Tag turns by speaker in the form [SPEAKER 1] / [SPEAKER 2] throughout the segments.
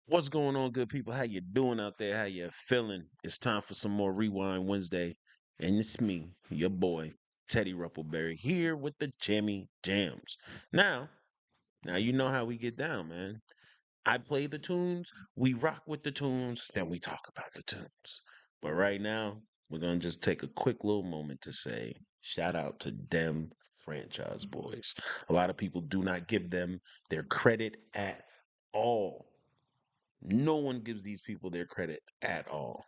[SPEAKER 1] What's going on, good people? How you doing out there? How you feeling? It's time for some more Rewind Wednesday, and it's me, your boy, Teddy Ruppleberry, here with the Jammy Jams. Now, now you know how we get down, man. I play the tunes, we rock with the tunes, then we talk about the tunes. But right now, we're gonna just take a quick little moment to say shout out to Dem Franchize Boys. A lot of people do not give them their credit at all. No one gives these people their credit at all.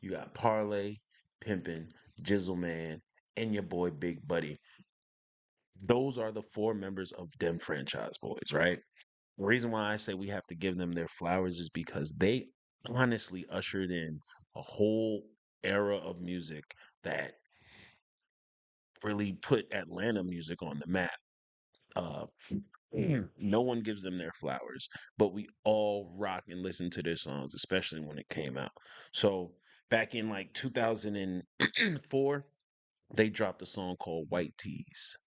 [SPEAKER 1] You got Parlay, Pimpin', Jizzle Man, and your boy Big Buddy. Those are the four members of Dem Franchise Boys, right? The reason why I say we have to give them their flowers is because they honestly ushered in a whole era of music that really put Atlanta music on the map. Uh, no one gives them their flowers, but we all rock and listen to their songs, especially when it came out. So back in like 2004, they dropped a song called White Tees.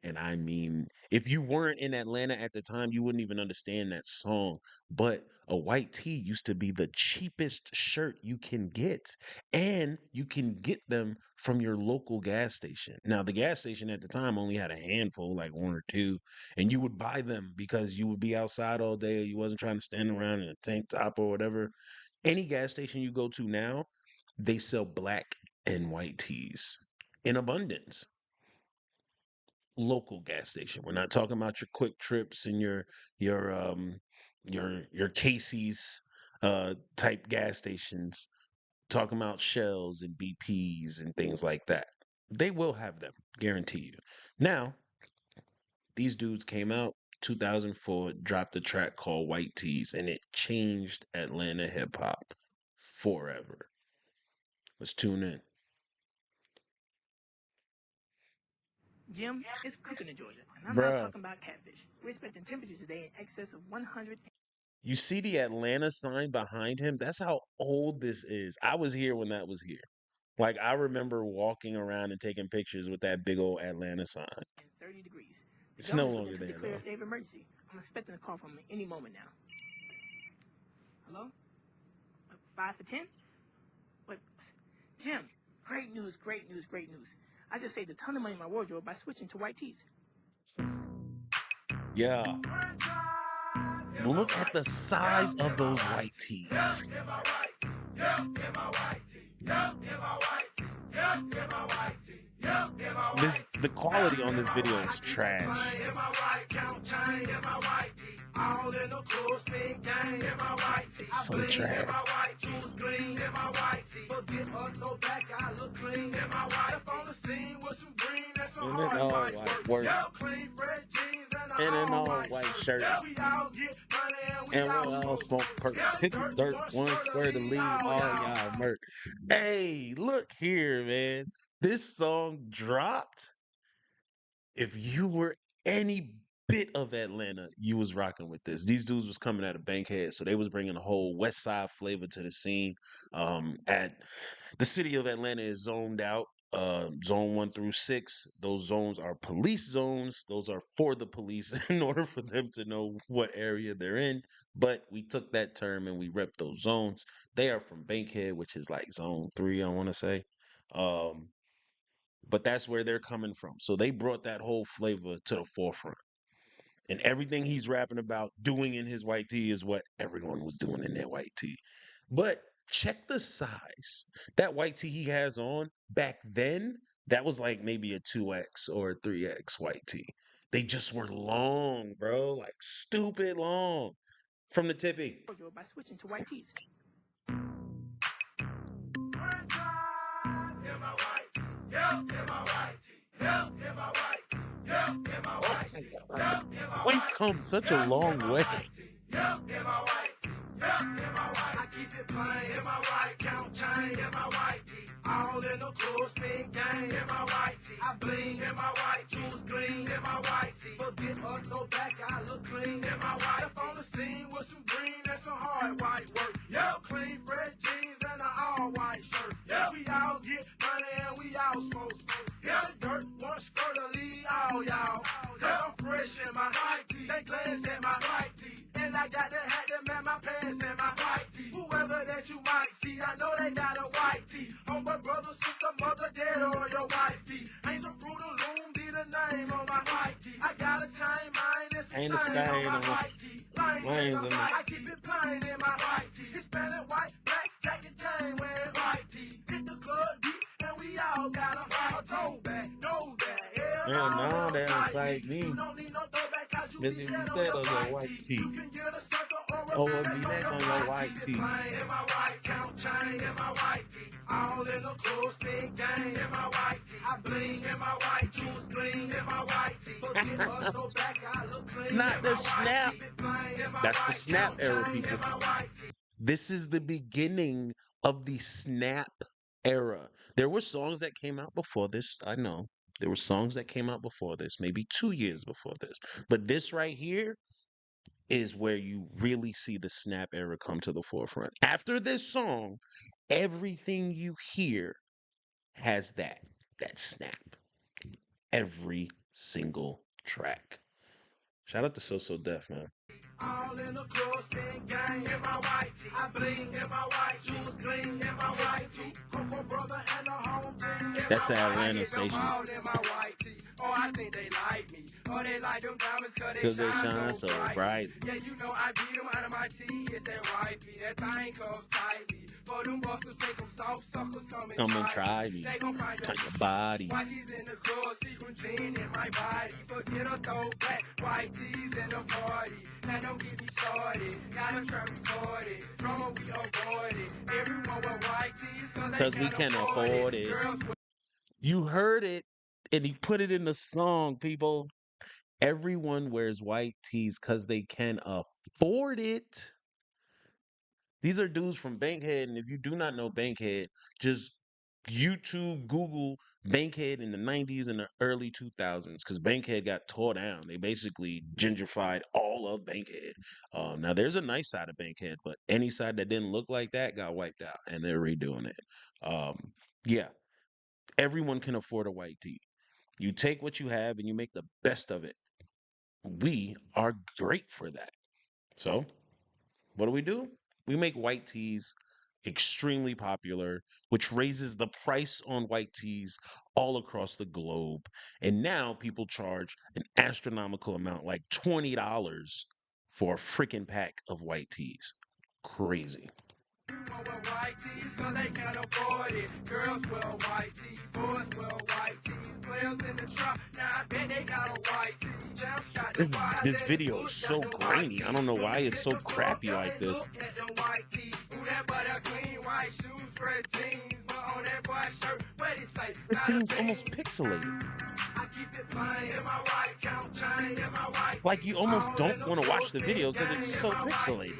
[SPEAKER 1] And I mean, if you weren't in Atlanta at the time, you wouldn't even understand that song. But a white tee used to be the cheapest shirt you can get. And you can get them from your local gas station. Now, the gas station at the time only had a handful, like one or two. And you would buy them because you would be outside all day. You wasn't trying to stand around in a tank top or whatever. Any gas station you go to now, they sell black and white tees in abundance. Local gas station. We're not talking about your quick trips and your your Casey's type gas stations. Talking about Shells and BPs and things like that. They will have them, guarantee you. Now, these dudes came out 2004, dropped a track called White Tees, and it changed Atlanta hip hop forever. Let's tune in.
[SPEAKER 2] Jim, it's cooking in Georgia, and I'm not
[SPEAKER 1] Bruh.
[SPEAKER 2] talking about catfish. We're expecting temperatures today in excess of 100.
[SPEAKER 1] You see the Atlanta sign behind him? That's how old this is. I was here when that was here. Like I remember walking around and taking pictures with that big old Atlanta sign.
[SPEAKER 2] And 30 degrees. The
[SPEAKER 1] It's no
[SPEAKER 2] governor's looking
[SPEAKER 1] longer
[SPEAKER 2] to
[SPEAKER 1] there
[SPEAKER 2] declare a
[SPEAKER 1] though.
[SPEAKER 2] state of emergency. I'm expecting a call from him any moment now. Hello? 5 for 10? What? Jim, great news, great news, great news. I just saved a ton of money in my wardrobe by switching to white tees.
[SPEAKER 1] Yeah. Look at the size of those white tees. The quality on this video is trash. It's so trash. And then all white work. And an all white shirt. And we'll all smoke perk. Pick dirt, one square to leave all y'all murk. Hey, look here, man. This song dropped. If you were any bit of Atlanta, you was rocking with this. These dudes was coming out of Bankhead, so they was bringing a whole West Side flavor to the scene. At the city of Atlanta is zoned out. Zone 1 through 6. Those zones are police zones. Those are for the police in order for them to know what area they're in. But we took that term and we rep those zones. They are from Bankhead, which is like zone 3, I want to say. Um, but that's where they're coming from. So they brought that whole flavor to the forefront. And everything he's rapping about doing in his white tee is what everyone was doing in their white tee. But check the size. That white tee he has on back then, that was like maybe a 2X or a 3X white tee. They just were long, bro. Like stupid long. From the tippy.
[SPEAKER 2] Wardrobe by switching to white tees.
[SPEAKER 1] We've come such a long way.
[SPEAKER 3] I keep it plain in my white count chain in my white tee. All in the clothes, big gang in my white tee. I bling in my white jewels, gleam in my white tee. Forget a throwback, I look clean in my white. If on the scene with some green and some hard white work. Yeah, clean, fresh jeans and an all white shirt. Yeah, we all get money and we all smoke. Yeah, dirt, one skirt to lead all y'all. Cause I'm fresh in my white tee. They glance at my white tee. And I got that hat that man your brother, sister, mother, dad, or your wifey. Angel Fruit of Loom be the name on my white tee. I got a chain, mine, it's a
[SPEAKER 1] Ain't a
[SPEAKER 3] stain on
[SPEAKER 1] stain
[SPEAKER 3] my
[SPEAKER 1] on
[SPEAKER 3] white tee. Lines in
[SPEAKER 1] lanes
[SPEAKER 3] the
[SPEAKER 1] in
[SPEAKER 3] white, I keep it plain in my white tee. Hispanic, white, black, jacket, chain, wearing white tee. Hit the club deep, and we all got a throwback. Know that,
[SPEAKER 1] hell no, they don't
[SPEAKER 3] sight me.
[SPEAKER 1] cite me.
[SPEAKER 3] You don't need no throwback, cause you be
[SPEAKER 1] Bitch,
[SPEAKER 3] set
[SPEAKER 1] you
[SPEAKER 3] on
[SPEAKER 1] said
[SPEAKER 3] your
[SPEAKER 1] on your
[SPEAKER 3] white
[SPEAKER 1] white
[SPEAKER 3] tee. You
[SPEAKER 1] tee.
[SPEAKER 3] can get a circle or a
[SPEAKER 1] Or a
[SPEAKER 3] V-neck
[SPEAKER 1] V-neck
[SPEAKER 3] on
[SPEAKER 1] on
[SPEAKER 3] your
[SPEAKER 1] your
[SPEAKER 3] white
[SPEAKER 1] white
[SPEAKER 3] tee.
[SPEAKER 1] tee.
[SPEAKER 3] Plain in my white count chain in my white tee. All in the clothes, spin gang in my white tee. I bling in my white juice, clean in my white tee. Forget a throwback, I look clean
[SPEAKER 1] Not
[SPEAKER 3] in
[SPEAKER 1] the
[SPEAKER 3] my white
[SPEAKER 1] snap.
[SPEAKER 3] tee. Plain in my
[SPEAKER 1] That's the
[SPEAKER 3] white
[SPEAKER 1] snap
[SPEAKER 3] count
[SPEAKER 1] era,
[SPEAKER 3] chain
[SPEAKER 1] people.
[SPEAKER 3] in my white tee.
[SPEAKER 1] This is the beginning of the snap era. There were songs that came out before this. I know. There were songs that came out before this, maybe 2 years before this. But this right here is where you really see the snap era come to the forefront. After this song, everything you hear has that snap. Every single track. Shout out to So Def, man.
[SPEAKER 3] All in the clothes, spin gang in my white tee. I bling in my white juice, clean in my white tee. Coco brother and the home team in
[SPEAKER 1] That's
[SPEAKER 3] my
[SPEAKER 1] the
[SPEAKER 3] white
[SPEAKER 1] Atlanta
[SPEAKER 3] tee. Them
[SPEAKER 1] station.
[SPEAKER 3] all in my white tee. Oh, I think they like me. Oh, they like them diamonds cause they
[SPEAKER 1] Because they
[SPEAKER 3] shine
[SPEAKER 1] shine
[SPEAKER 3] so
[SPEAKER 1] so
[SPEAKER 3] bright.
[SPEAKER 1] bright.
[SPEAKER 3] Yeah, you know I beat them out of my tee. It's that wifey. That thing comes tightly. For them busters, make them soft suckers
[SPEAKER 1] Come and
[SPEAKER 3] try me.
[SPEAKER 1] try me.
[SPEAKER 3] They gon' find
[SPEAKER 1] Try
[SPEAKER 3] your
[SPEAKER 1] your body.
[SPEAKER 3] white tees in the club, sequin jean in my body. Forget a throwback, white tees in the party. Now don't get me started. Gotta try record it. Drama we avoid it. Everyone with white tees
[SPEAKER 1] Because we can afford it.
[SPEAKER 3] Girls
[SPEAKER 1] You heard it, and he put it in the song, people. Everyone wears white tees because they can afford it. These are dudes from Bankhead, and if you do not know Bankhead, just YouTube, Google Bankhead in the 90s and the early 2000s, because Bankhead got tore down. They basically gentrified all of Bankhead. Now, there's a nice side of Bankhead, but any side that didn't look like that got wiped out, and they're redoing it. Yeah, everyone can afford a white tee. You take what you have and you make the best of it. We are great for that. So, what do? We make white tees extremely popular, which raises the price on white tees all across the globe. And now people charge an astronomical amount, like $20 for a freaking pack of white tees. Crazy.
[SPEAKER 3] wear white tees 'cause they can't afford it. Girls wear white tees, boys wear white tees. Players in the trap, now I bet they got a white tee. Champs got the
[SPEAKER 1] This,
[SPEAKER 3] white
[SPEAKER 1] this
[SPEAKER 3] tees,
[SPEAKER 1] video is so grainy. I don't know why it's so crappy like this.
[SPEAKER 3] look at them white tees. Who that but a clean white shoes, fresh jeans. But on that boy shirt, what it say?
[SPEAKER 1] It seems almost pixelated.
[SPEAKER 3] I keep it plain in my white count chain in my white
[SPEAKER 1] Like you almost don't want to watch the video because it's so pixelated.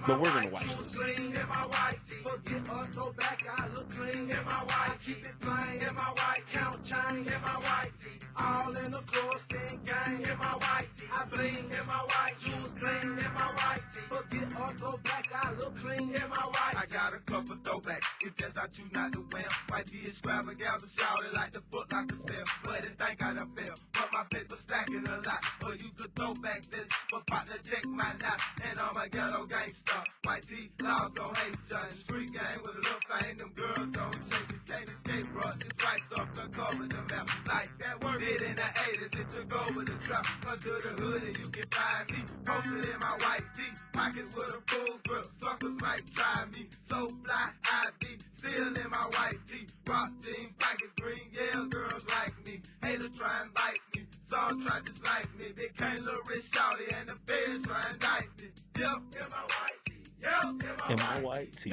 [SPEAKER 1] But we're gonna watch this.
[SPEAKER 3] clean in my white tee. Forget a throwback, I look clean in my white. Keep it plain in my white count chain in my white tee. All in the clothes, spin gang in my white tee. I bling in my white juice, clean in my white tee. Forget a throwback, I look clean in my white. I got a couple throwbacks, it's just I choose not to wear. White tee extravaganza, shout it like the foot like a sale. But it think I done fell, but my paper stacking a lot. But you could throw back this, but partner check my knot. And I'm a ghetto gangster. White tee, laws gon' hate ya. Street gang with a little thing, them girls don't chase you. Can't escape, bro. This white stuff done cover the map. Like that work did in the 80s, it took over the trap. Come to the hood and you can find me. Posted in my white tee, pockets with a full grip. Suckers might try me. So fly, I be still in my white tee. Rock team, pockets green, yeah, girls like me. Hater try and bite me. Some try to slice me. They can't look rich shouty and the feds try and indict me. Yep, in my white tee. Yep,
[SPEAKER 1] In my white tee.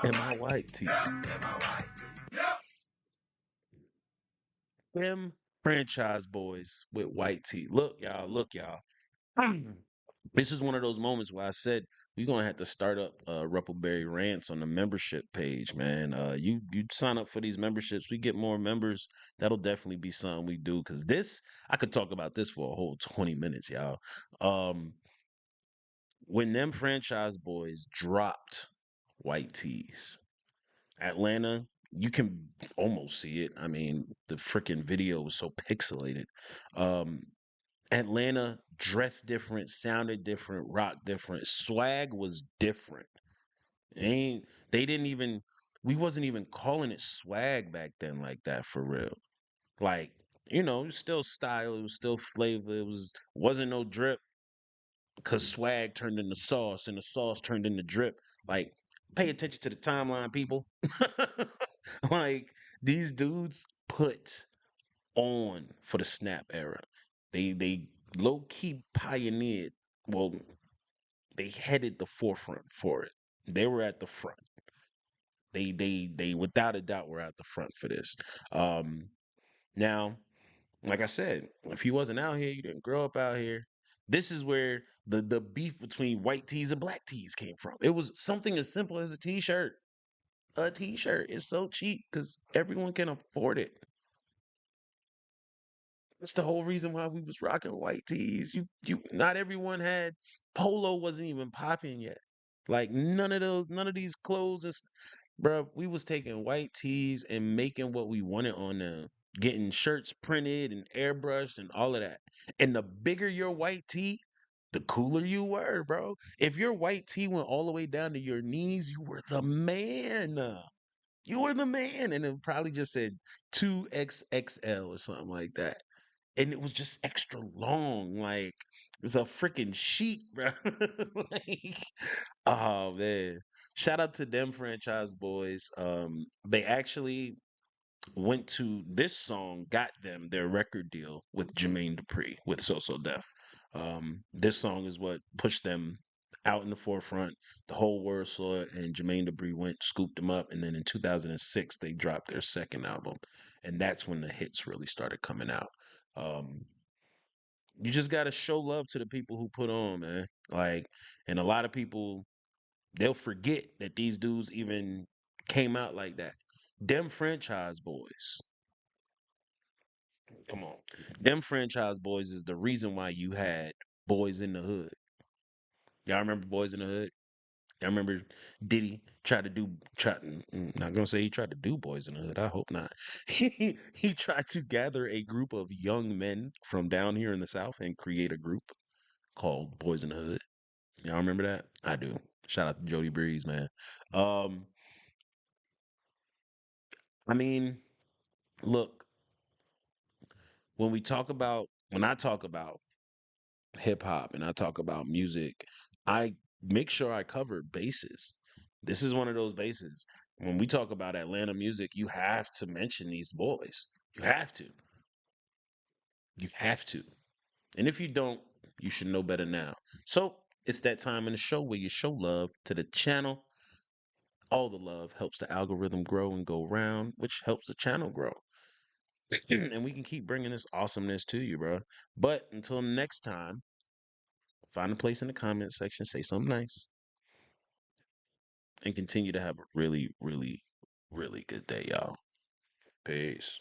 [SPEAKER 1] In my white tee. Dem Franchize Boyz with white tee. Look, y'all. Look, y'all. This is one of those moments where I said we're gonna have to start up Ruppleberry rants on the membership page, man. You sign up for these memberships, we get more members. That'll definitely be something we do because this I could talk about this for a whole 20 minutes, y'all. When Dem Franchize Boyz dropped white tees, Atlanta, you can almost see it. I mean, the freaking video was so pixelated. Um, Atlanta dressed different, sounded different, rocked different, swag was different. They didn't even we wasn't even calling it swag back then like that for real. Like, it was still style, it was still flavor, wasn't no drip because swag turned into sauce and the sauce turned into drip. Like, pay attention to the timeline, people. Like, these dudes put on for the snap era. They low key pioneered. Well, they headed the forefront for it. They were at the front. They without a doubt were at the front for this. Now, like I said, if you wasn't out here, you didn't grow up out here. This is where the beef between white tees and black tees came from. It was something as simple as a t-shirt. A t-shirt is so cheap because everyone can afford it. That's the whole reason why we was rocking white tees. Not everyone had polo wasn't even popping yet. Like none of these clothes is bro, we was taking white tees and making what we wanted on them. Getting shirts printed and airbrushed and all of that. And the bigger your white tee, the cooler you were, bro. If your white tee went all the way down to your knees, you were the man. You were the man. And it probably just said 2XXL or something like that, and it was just extra long, like it's a freaking sheet, bro. Like, oh man! Shout out to Dem Franchize Boys. They actually went to this song, got them their record deal with Jermaine Dupri with So So Def. This song is what pushed them out in the forefront. The whole world saw it, and Jermaine Dupri went, scooped them up, and then in 2006 they dropped their second album, and that's when the hits really started coming out. Um, you just gotta show love to the people who put on, man. Like, and a lot of people they'll forget that these dudes even came out like that. Dem Franchise Boys. Come on. Dem Franchise Boys is the reason why you had Boys in the Hood. Y'all remember Boys in the Hood? Y'all remember Diddy tried to do not gonna say he tried to do Boys in the Hood. I hope not. He tried to gather a group of young men from down here in the South and create a group called Boys in the Hood. Y'all remember that? I do. Shout out to Jody Breeze, man. Um, I mean, look, when I talk about hip hop and I talk about music, I make sure I cover bases. This is one of those bases. When we talk about Atlanta music, you have to mention these boys. You have to. You have to. And if you don't, you should know better now. So it's that time in the show where you show love to the channel. All the love helps the algorithm grow and go round, which helps the channel grow. And we can keep bringing this awesomeness to you, bro. But until next time, find a place in the comment section, say something nice, and continue to have a really, really, really good day, y'all. Peace.